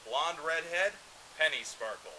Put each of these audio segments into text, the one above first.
Blonde Redhead Penny Sparkle.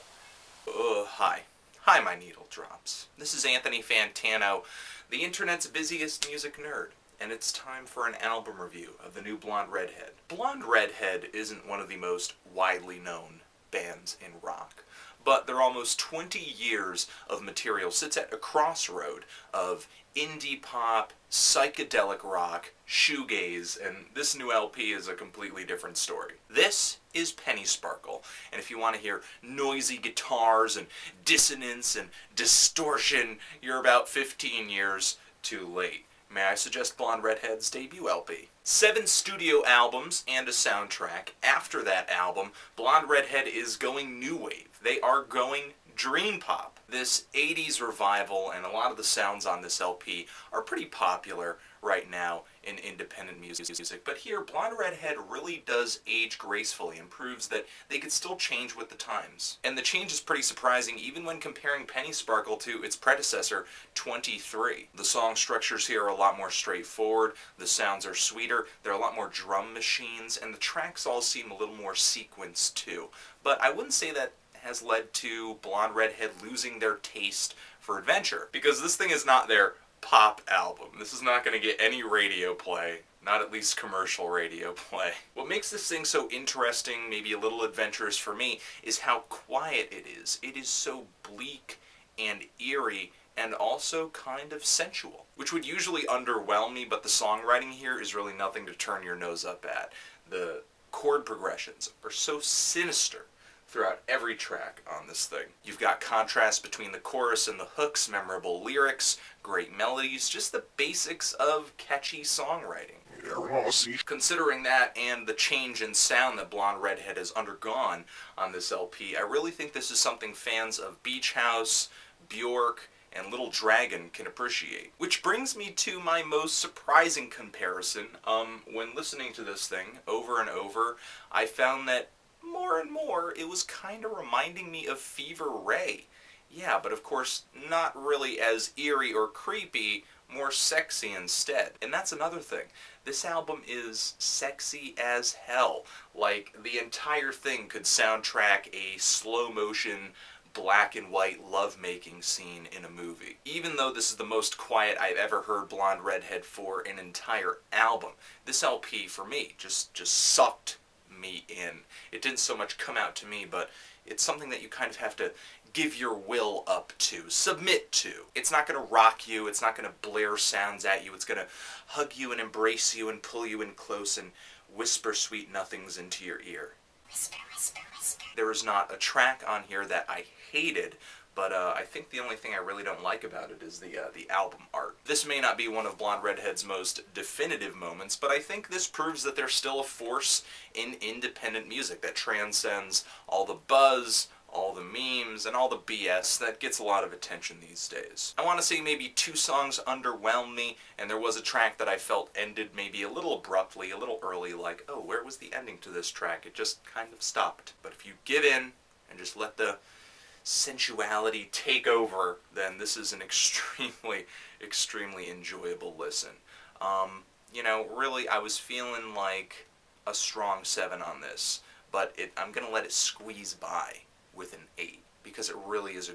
Hi. Hi, my needle drops. This is Anthony Fantano, the internet's busiest music nerd, and it's time for an album review of the new Blonde Redhead. Blonde Redhead isn't one of the most widely known bands in rock, but their almost 20 years of material sits at a crossroad of indie pop, psychedelic rock, shoegaze, and this new LP is a completely different story. This is Penny Sparkle, and if you want to hear noisy guitars and dissonance and distortion, you're about 15 years too late. May I suggest Blonde Redhead's debut LP? 7 studio albums and a soundtrack. After that album, Blonde Redhead is going new wave. They are going dream pop. This 80s revival and a lot of the sounds on this LP are pretty popular right now in independent music, but here Blonde Redhead really does age gracefully and proves that they could still change with the times. And the change is pretty surprising even when comparing Penny Sparkle to its predecessor, 23. The song structures here are a lot more straightforward, the sounds are sweeter, there are a lot more drum machines, and the tracks all seem a little more sequenced too. But I wouldn't say that has led to Blonde Redhead losing their taste for adventure, because this thing is not their pop album. This is not going to get any radio play, not at least commercial radio play. What makes this thing so interesting, maybe a little adventurous for me, is how quiet it is. It is so bleak and eerie and also kind of sensual, which would usually underwhelm me, but the songwriting here is really nothing to turn your nose up at. The chord progressions are so sinister throughout every track on this thing. You've got contrast between the chorus and the hooks, memorable lyrics, great melodies, just the basics of catchy songwriting. Considering that and the change in sound that Blonde Redhead has undergone on this LP, I really think this is something fans of Beach House, Bjork, and Little Dragon can appreciate. Which brings me to my most surprising comparison. When listening to this thing over and over, I found that more and more, it was kind of reminding me of Fever Ray. Yeah, but of course, not really as eerie or creepy, more sexy instead. And that's another thing. This album is sexy as hell. Like, the entire thing could soundtrack a slow-motion, black and white lovemaking scene in a movie. Even though this is the most quiet I've ever heard Blonde Redhead for an entire album, this LP, for me, just sucked me in. It didn't so much come out to me, but it's something that you kind of have to give your will up to, submit to. It's not going to rock you, it's not going to blare sounds at you, it's going to hug you and embrace you and pull you in close and whisper sweet nothings into your ear. Whisper, whisper, whisper. There is not a track on here that I hated, but I think the only thing I really don't like about it is the album art. This may not be one of Blonde Redhead's most definitive moments, but I think this proves that they're still a force in independent music that transcends all the buzz, all the memes, and all the BS that gets a lot of attention these days. I want to say maybe 2 songs underwhelmed me, and there was a track that I felt ended maybe a little abruptly, a little early, like, oh, where was the ending to this track? It just kind of stopped. But if you give in and just let the sensuality take over, then this is an extremely enjoyable listen. You know, really, I was feeling like a strong 7 on this, but I'm gonna let it squeeze by with an 8, because it really is a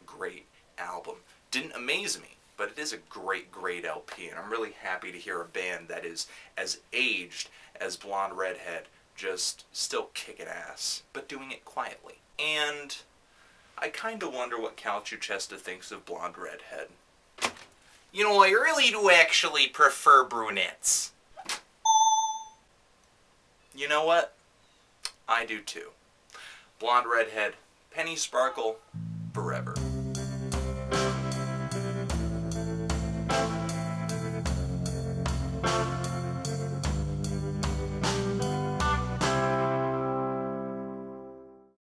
great album. Didn't amaze me, but it is a great LP, and I'm really happy to hear a band that is as aged as Blonde Redhead just still kicking ass, but doing it quietly. And I kinda wonder what Cal Chester thinks of Blonde Redhead. You know, I really do actually prefer brunettes. You know what? I do too. Blonde Redhead, Penny Sparkle, forever.